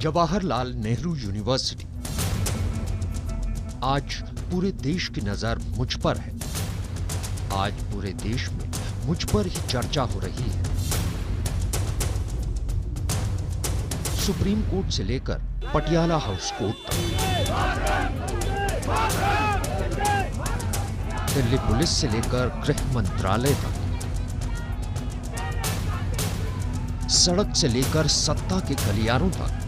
Jawaharlal Nehru university. आज पूरे देश की नजर मुझ पर है। आज पूरे देश में मुझ पर ही चर्चा हो रही है। सुप्रीम कोर्ट से लेकर पटियाला हाउस कोर्ट तक, दिल्ली पुलिस से लेकर गृह मंत्रालय तक, सड़क से लेकर सत्ता के गलियारों तक,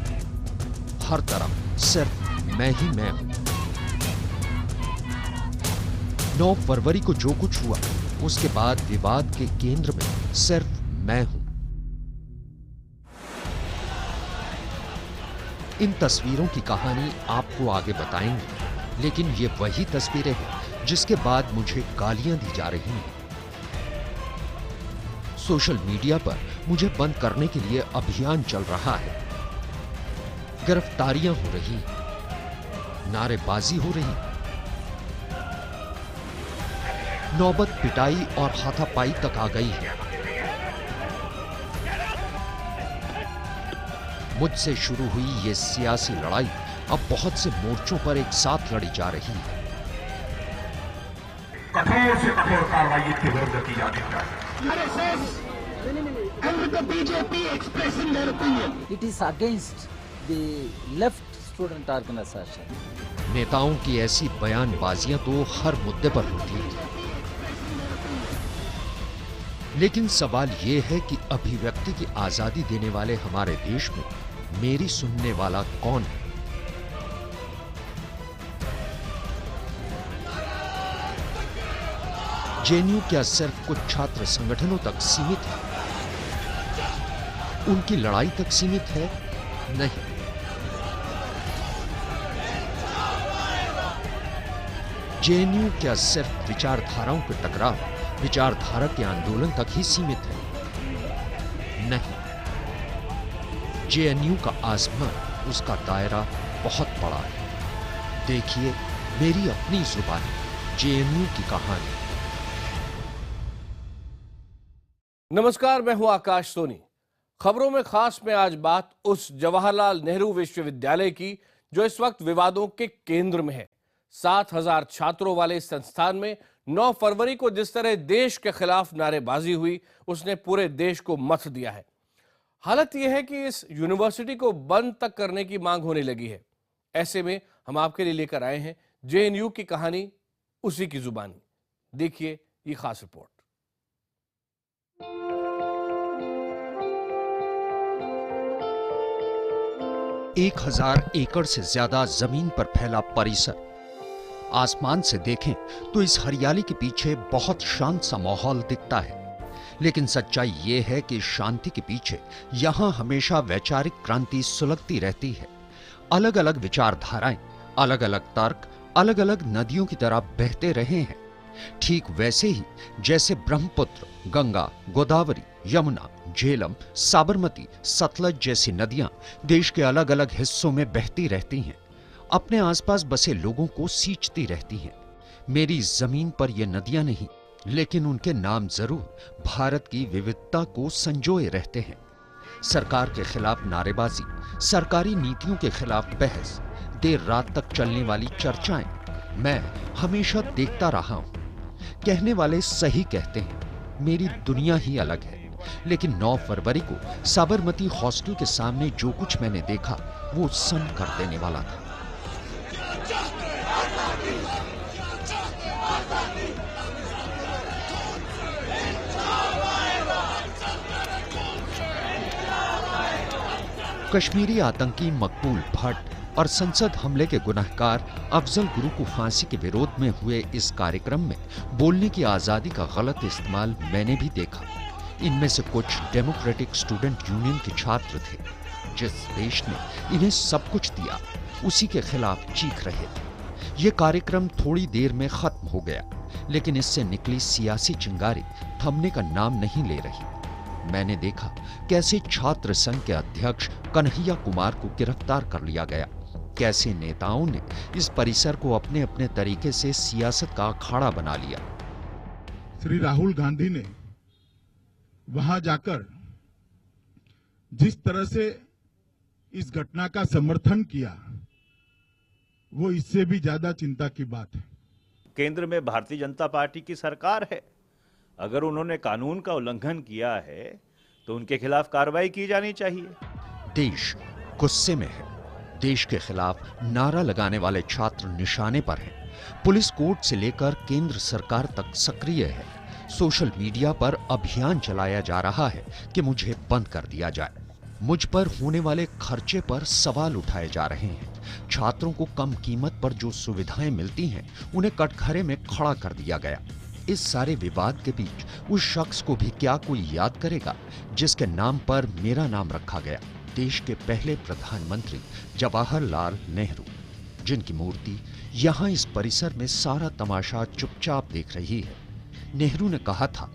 हर तरफ सिर्फ मैं ही मैं हूं। 9 फरवरी को जो कुछ हुआ उसके बाद विवाद के केंद्र में सिर्फ मैं हूं। इन तस्वीरों की कहानी आपको आगे बताएंगे, लेकिन ये वही तस्वीरें हैं जिसके बाद मुझे गालियां दी जा रही हैं। सोशल मीडिया पर मुझे बंद करने के लिए अभियान चल रहा है। गिरफ्तारियां हो रही, नारेबाजी हो रही, नौबत पिटाई और हाथापाई तक आ गई है। मुझसे शुरू हुई ये सियासी लड़ाई अब बहुत से मोर्चों पर एक साथ लड़ी जा रही है। कठोर से कठोर कार्रवाई की जरूरत की जानी चाहिए। And with the BJP expressing their opinion, it is against the left student organization. नेताओं की ऐसी बयानबाजियां तो हर मुद्दे पर होती हैं, लेकिन सवाल यह है कि अभिव्यक्ति की आजादी देने वाले हमारे देश में मेरी सुनने वाला कौन है? जेएनयू क्या सिर्फ कुछ छात्र संगठनों तक सीमित है? उनकी लड़ाई तक सीमित है? नहीं। जेएनयू क्या सिर्फ विचारधाराओं के टकराव, विचारधारा के आंदोलन तक ही सीमित है? नहीं। जेएनयू का आजमा, उसका दायरा बहुत बड़ा है। देखिए मेरी अपनी जुबानी जेएनयू की कहानी। नमस्कार, मैं हूं आकाश सोनी। खबरों में खास में आज बात उस जवाहरलाल नेहरू विश्वविद्यालय की जो इस वक्त विवादों के केंद्र में है। 7000 छात्रों वाले इस संस्थान में 9 फरवरी को जिस तरह देश के खिलाफ नारेबाजी हुई, उसने पूरे देश को मथ दिया है। हालत यह है कि इस यूनिवर्सिटी को बंद तक करने की मांग होने लगी है। ऐसे में हम आपके लिए लेकर आए हैं जेएनयू की कहानी, उसी की जुबानी। देखिए ये खास रिपोर्ट। 1000 एकड़ से ज्यादा जमीन पर फैला परिसर। आसमान से देखें तो इस हरियाली के पीछे बहुत शांत सा माहौल दिखता है, लेकिन सच्चाई ये है कि शांति के पीछे यहां हमेशा वैचारिक क्रांति सुलगती रहती है। अलग अलग विचारधाराएं, अलग अलग तर्क, अलग अलग नदियों की तरह बहते रहे हैं। ठीक वैसे ही जैसे ब्रह्मपुत्र, गंगा, गोदावरी, यमुना, झेलम, साबरमती, सतलज जैसी नदियां देश के अलग अलग हिस्सों में बहती रहती हैं, अपने आसपास बसे लोगों को सींचती रहती हैं। मेरी जमीन पर ये नदियां नहीं, लेकिन उनके नाम जरूर भारत की विविधता को संजोए रहते हैं। सरकार के खिलाफ नारेबाजी, सरकारी नीतियों के खिलाफ बहस, देर रात तक चलने वाली चर्चाएं मैं हमेशा देखता रहा हूं। कहने वाले सही कहते हैं, मेरी दुनिया ही अलग है। लेकिन 9 फरवरी को साबरमती हॉस्टल के सामने जो कुछ मैंने देखा वो सन्न कर देने वाला था। कश्मीरी आतंकी मकबूल भट्ट और संसद हमले के गुनहगार अफजल गुरु को फांसी के विरोध में हुए इस कार्यक्रम में बोलने की आजादी का गलत इस्तेमाल मैंने भी देखा। इनमें से कुछ डेमोक्रेटिक स्टूडेंट यूनियन के छात्र थे। जिस देश ने इन्हें सब कुछ दिया उसी के खिलाफ चीख रहे थे। ये कार्यक्रम थोड़ी देर में खत्म हो गया, लेकिन इससे निकली सियासी चिंगारी थमने का नाम नहीं ले रही। मैंने देखा कैसे छात्र संघ के अध्यक्ष कन्हैया कुमार को गिरफ्तार कर लिया गया, कैसे नेताओं ने इस परिसर को अपने अपने तरीके से सियासत का अखाड़ा बना लिया। श्री राहुल गांधी ने वहां जाकर जिस तरह से इस घटना का समर्थन किया, वो इससे भी ज्यादा चिंता की बात है। केंद्र में भारतीय जनता पार्टी की सरकार है। अगर उन्होंने कानून का उल्लंघन किया है तो उनके खिलाफ कार्रवाई की जानी चाहिए। देश गुस्से में है। देश के खिलाफ नारा लगाने वाले छात्र निशाने पर हैं। पुलिस कोर्ट से लेकर केंद्र सरकार तक सक्रिय है। सोशल मीडिया पर अभियान चलाया जा रहा है कि मुझे बंद कर दिया जाए। मुझ पर होने वाले खर्चे पर सवाल उठाए जा रहे हैं। छात्रों को कम कीमत पर जो सुविधाएं मिलती हैं, उन्हें कटघरे में खड़ा कर दिया गया। इस सारे विवाद के बीच उस शख्स को भी क्या कोई याद करेगा जिसके नाम पर मेरा नाम रखा गया? देश के पहले प्रधानमंत्री जवाहरलाल नेहरू, जिनकी मूर्ति यहां इस परिसर में सारा तमाशा चुपचाप देख रही है। नेहरू ने कहा था,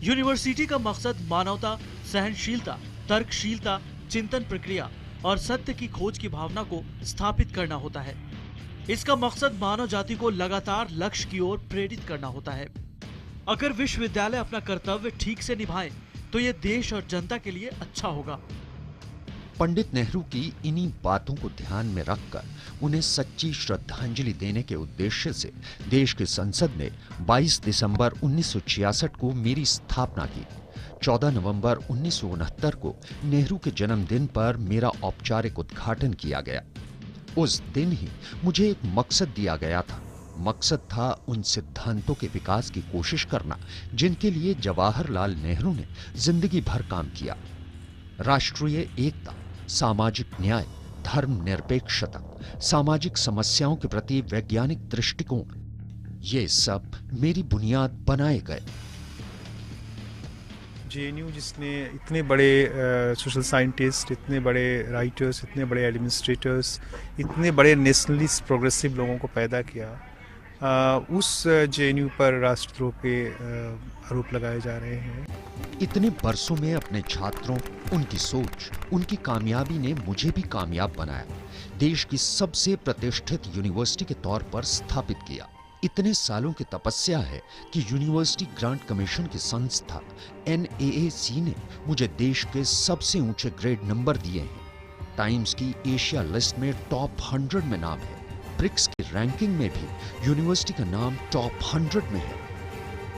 यूनिवर्सिटी का मकसद मानवता, सहनशीलता, तर्कशीलता, चिंतन प्रक्रिया और सत्य की खोज की भावना को स्थापित करना होता है। इसका मकसद मानव जाति को लगातार लक्ष्य की ओर प्रेरित करना होता है। अगर विश्वविद्यालय अपना कर्तव्य ठीक से निभाए तो ये देश और जनता के लिए अच्छा होगा। पंडित नेहरू की इन्हीं बातों को ध्यान में रखकर उन्हें सच्ची श्रद्धांजलि देने के उद्देश्य से देश की संसद ने 22 दिसंबर 1966 को मेरी स्थापना की। 14 नवंबर 1969 को नेहरू के जन्मदिन पर मेरा औपचारिक उद्घाटन किया गया। उस दिन ही मुझे एक मकसद दिया गया था। मकसद था उन सिद्धांतों के विकास की कोशिश करना जिनके लिए जवाहरलाल नेहरू ने जिंदगी भर काम किया। राष्ट्रीय एकता, सामाजिक न्याय, धर्मनिरपेक्षता, सामाजिक समस्याओं के प्रति वैज्ञानिक दृष्टिकोण, ये सब मेरी बुनियाद बनाए गए। जेएनयू जिसने इतने बड़े सोशल साइंटिस्ट, इतने बड़े राइटर्स, इतने बड़े एडमिनिस्ट्रेटर्स, इतने बड़े नेशनलिस्ट प्रोग्रेसिव लोगों को पैदा किया, उस जेएनयू पर राष्ट्रद्रोह के आरोप लगाए जा रहे हैं। इतने बरसों में अपने छात्रों, उनकी सोच, उनकी कामयाबी ने मुझे भी कामयाब बनाया। देश की सबसे प्रतिष्ठित यूनिवर्सिटी के तौर पर स्थापित किया। इतने सालों की तपस्या है कि यूनिवर्सिटी ग्रांट कमीशन की संस्था NAAC ने मुझे देश के सबसे ऊंचे ग्रेड नंबर दिए हैं। टाइम्स की एशिया लिस्ट में टॉप 100 में नाम है। ब्रिक्स की रैंकिंग में भी यूनिवर्सिटी का नाम टॉप 100 में है।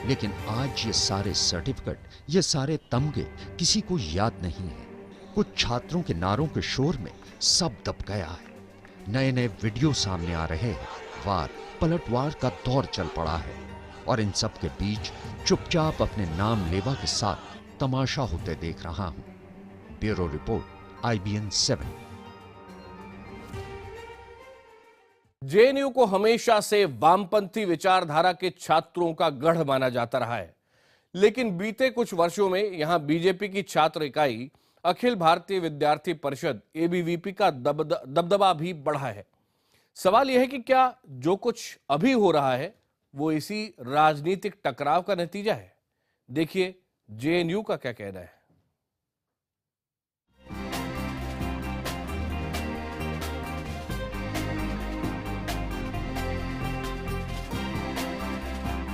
लेकिन आज ये सारे सर्टिफिकेट, ये तमगे तमगे किसी को याद नहीं है। कुछ छात्रों के नारों के शोर में सब दब गया है। नए नए वीडियो सामने आ रहे हैं। वार पलटवार का दौर चल पड़ा है और इन सब के बीच चुपचाप अपने नाम लेवा के साथ तमाशा होते देख रहा हूं। Bureau report, IBN 7। जेएनयू को हमेशा से वामपंथी विचारधारा के छात्रों का गढ़ माना जाता रहा है, लेकिन बीते कुछ वर्षों में यहां बीजेपी की छात्र इकाई अखिल भारतीय विद्यार्थी परिषद ABVP का दबदबा भी बढ़ा है। सवाल यह है कि क्या जो कुछ अभी हो रहा है वो इसी राजनीतिक टकराव का नतीजा है? देखिए जेएनयू का क्या कहना है।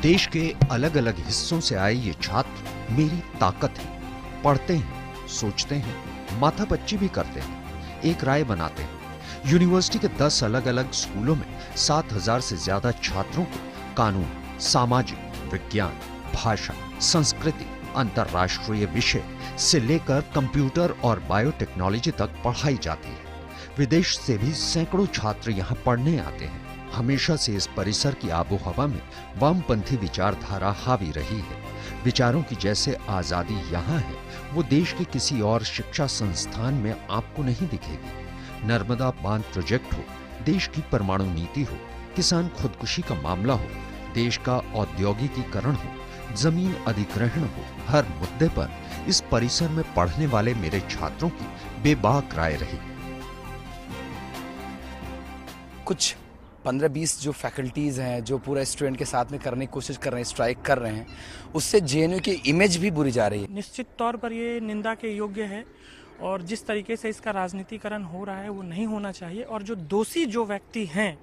देश के अलग अलग हिस्सों से आए ये छात्र मेरी ताकत है। पढ़ते हैं, सोचते हैं, माथापच्ची भी करते हैं, एक राय बनाते हैं। यूनिवर्सिटी के 10 अलग अलग स्कूलों में 7000 से ज्यादा छात्रों को कानून, सामाजिक विज्ञान, भाषा, संस्कृति, अंतर्राष्ट्रीय विषय से लेकर कंप्यूटर और बायोटेक्नोलॉजी तक पढ़ाई जाती है। विदेश से भी सैकड़ों छात्र यहाँ पढ़ने आते हैं। हमेशा से इस परिसर की आबोहवा में वामपंथी विचारधारा हावी रही है। विचारों की जैसे आजादी यहाँ है, वो देश के किसी और शिक्षा संस्थान में आपको नहीं दिखेगी। नर्मदा बांध प्रोजेक्ट हो, देश की परमाणु नीति हो, किसान खुदकुशी का मामला हो, देश का औद्योगिकीकरण हो, जमीन अधिग्रहण हो, हर मुद्दे पर इस परिसर में पढ़ने वाले मेरे छात्रों की बेबाक राय रही। कुछ 15-20 जो फैकल्टीज़ हैं जो पूरा स्टूडेंट के साथ में करने की कोशिश कर रहे हैं, स्ट्राइक कर रहे हैं, उससे जेएनयू की इमेज भी बुरी जा रही है। निश्चित तौर पर ये निंदा के योग्य है और जिस तरीके से इसका राजनीतिकरण हो रहा है वो नहीं होना चाहिए और जो दोषी जो व्यक्ति हैं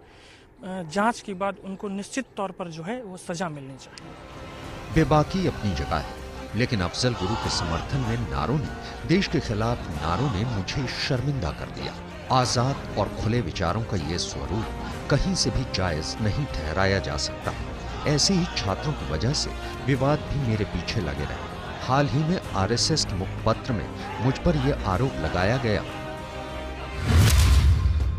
जांच के बाद उनको निश्चित तौर पर जो है वो सजा मिलनी चाहिए। बेबाकी अपनी जगह है, लेकिन अफजल गुरु के समर्थन में नारों ने, देश के खिलाफ नारों ने मुझे शर्मिंदा कर दिया। आजाद और खुले विचारों का ये स्वरूप कहीं से भी जायज नहीं ठहराया जा सकता। ऐसे ही छात्रों की वजह से विवाद भी मेरे पीछे लगे रहे। हाल ही में आरएसएस के मुखपत्र में मुझ पर यह आरोप लगाया गया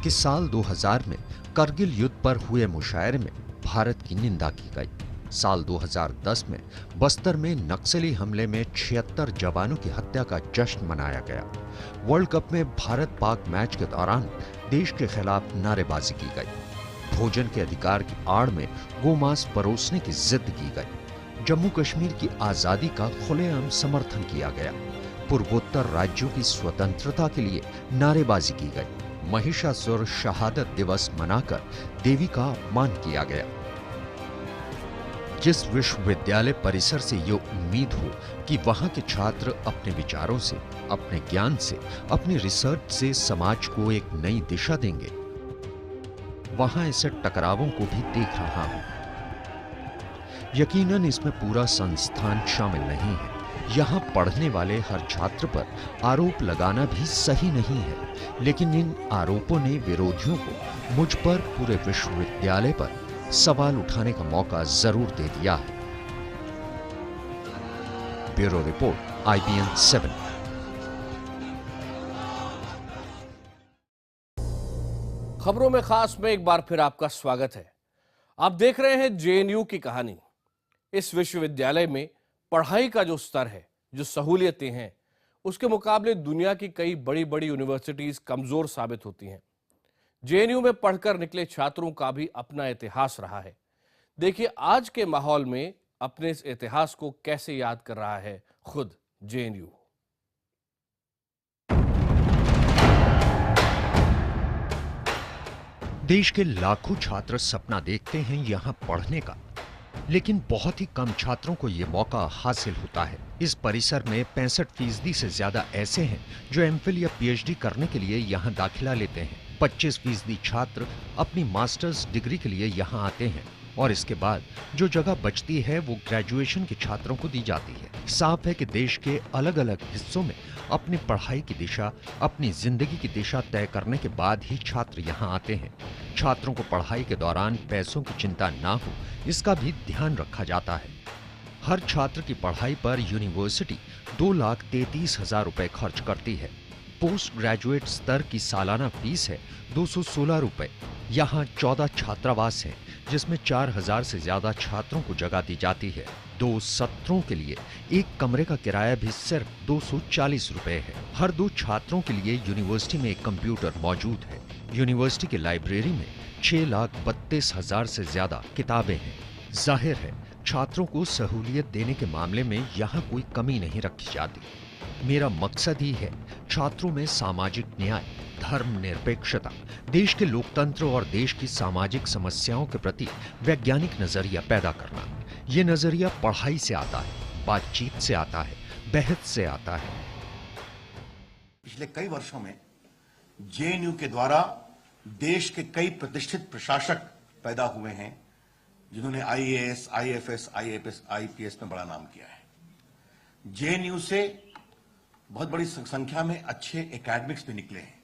कि साल 2000 में करगिल युद्ध पर हुए मुशायरे में भारत की निंदा की गई। साल 2010 में बस्तर में नक्सली हमले में 76 जवानों की हत्या का जश्न मनाया गया। वर्ल्ड कप में भारत पाक मैच के दौरान देश के खिलाफ नारेबाजी की गई। भोजन के अधिकार की आड़ में गोमांस परोसने की जिद की गई। जम्मू कश्मीर की आजादी का खुलेआम समर्थन किया गया। पूर्वोत्तर राज्यों की स्वतंत्रता के लिए नारेबाजी की गई। महिषासुर शहादत दिवस मनाकर देवी का अपमान किया गया। जिस विश्वविद्यालय परिसर से ये उम्मीद हो कि वहां के छात्र अपने विचारों से, अपने ज्ञान से, अपनी रिसर्च से समाज को एक नई दिशा देंगे, वहां ऐसे टकरावों को भी देख रहा हूं। यकीनन इसमें पूरा संस्थान शामिल नहीं है। यहां पढ़ने वाले हर छात्र पर आरोप लगाना भी सही नहीं है, लेकिन इन आरोपों ने विरोधियों को मुझ पर, पूरे विश्वविद्यालय पर सवाल उठाने का मौका जरूर दे दिया है। Bureau report, IBN 7। खबरों में खास में एक बार फिर आपका स्वागत है। आप देख रहे हैं JNU की कहानी। इस विश्वविद्यालय में पढ़ाई का जो स्तर है, जो सहूलियतें हैं, उसके मुकाबले दुनिया की कई बड़ी बड़ी यूनिवर्सिटीज कमजोर साबित होती हैं। JNU में पढ़कर निकले छात्रों का भी अपना इतिहास रहा है। देखिए आज के माहौल में अपने इस इतिहास को कैसे याद कर रहा है खुद JNU। देश के लाखों छात्र सपना देखते हैं यहां पढ़ने का, लेकिन बहुत ही कम छात्रों को यह मौका हासिल होता है। इस परिसर में 65% से ज्यादा ऐसे हैं जो MPhil या PhD करने के लिए यहां दाखिला लेते हैं। 25% छात्र अपनी मास्टर्स डिग्री के लिए यहां आते हैं और इसके बाद जो जगह बचती है वो ग्रेजुएशन के छात्रों को दी जाती है। साफ है कि देश के अलग अलग हिस्सों में अपनी पढ़ाई की दिशा, अपनी जिंदगी की दिशा तय करने के बाद ही छात्र यहां आते हैं। छात्रों को पढ़ाई के दौरान पैसों की चिंता ना हो, इसका भी ध्यान रखा जाता है। हर छात्र की पढ़ाई पर यूनिवर्सिटी 2,33,000 रुपए खर्च करती है। पोस्ट ग्रेजुएट स्तर की सालाना फीस है 216 रुपए। यहाँ 14 छात्रावास हैं, जिसमें 4,000 से ज्यादा छात्रों को जगह दी जाती है। 2 सत्रों के लिए एक कमरे का किराया भी सिर्फ 240 रुपए है। हर 2 छात्रों के लिए यूनिवर्सिटी में एक कंप्यूटर मौजूद है। यूनिवर्सिटी की लाइब्रेरी में 6,32,000 से ज्यादा किताबें हैं। जाहिर है छात्रों को सहूलियत देने के मामले में यहाँ कोई कमी नहीं रखी जाती। मेरा मकसद ही है छात्रों में सामाजिक न्याय, धर्मनिरपेक्षता, देश के लोकतंत्र और देश की सामाजिक समस्याओं के प्रति वैज्ञानिक नजरिया पैदा करना। ये नजरिया पढ़ाई से आता है, बातचीत से आता है, बहस से आता है। पिछले कई वर्षों में JNU के द्वारा देश के कई प्रतिष्ठित प्रशासक पैदा हुए हैं, जिन्होंने IAS, IFS, IAPS, IPS में बड़ा नाम किया है। JNU से बहुत बड़ी संख्या में अच्छे एकेडमिक्स भी निकले हैं।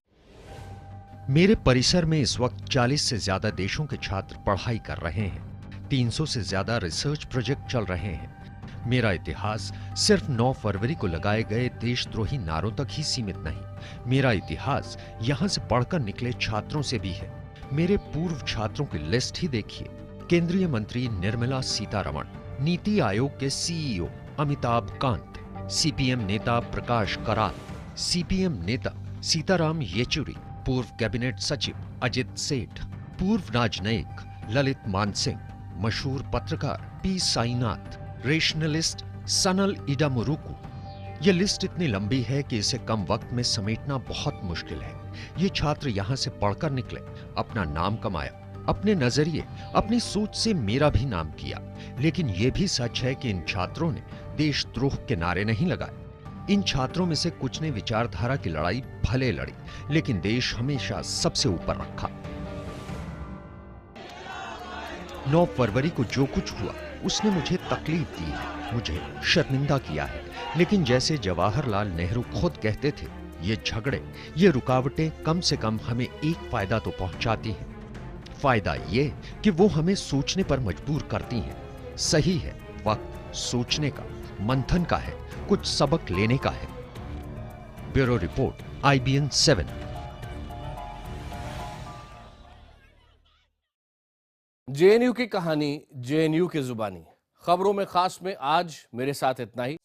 मेरे परिसर में इस वक्त 40 से ज्यादा देशों के छात्र पढ़ाई कर रहे हैं। 300 से ज्यादा रिसर्च प्रोजेक्ट चल रहे हैं। मेरा इतिहास सिर्फ 9 फरवरी को लगाए गए देशद्रोही नारों तक ही सीमित नहीं। मेरा इतिहास यहाँ से पढ़कर निकले छात्रों से भी है। मेरे पूर्व छात्रों की लिस्ट ही देखिए। केंद्रीय मंत्री निर्मला सीतारमण, नीति आयोग के CEO अमिताभ कांत, CPM नेता प्रकाश कराल, CPM नेता सीताराम येचुरी, पूर्व कैबिनेट सचिव अजित सेठ, पूर्व राजनयिक ललित मानसिंह, मशहूर पत्रकार P साईनाथ, रेशनलिस्ट सनल इडामुरुकू। यह लिस्ट इतनी लंबी है कि इसे कम वक्त में समेटना बहुत मुश्किल है। ये छात्र यहाँ से पढ़कर निकले, अपना नाम कमाया, अपने नजरिए, अपनी सोच से मेरा भी नाम किया। लेकिन यह भी सच है कि इन छात्रों ने देशद्रोह के नारे नहीं लगाए। इन छात्रों में से कुछ ने विचारधारा की लड़ाई भले लड़ी, लेकिन देश हमेशा सबसे ऊपर रखा। 9 फरवरी को जो कुछ हुआ उसने मुझे तकलीफ दी है, मुझे शर्मिंदा किया है। लेकिन जैसे जवाहरलाल नेहरू खुद कहते थे, ये झगड़े, ये रुकावटें कम से कम हमें एक फायदा तो पहुंचाती हैं। फायदा ये कि वो हमें सोचने पर मजबूर करती हैं। सही है, वक्त सोचने का, मंथन का है, कुछ सबक लेने का है। Bureau report, IBN 7। JNU की कहानी, JNU की जुबानी। खबरों में खास में आज मेरे साथ इतना ही।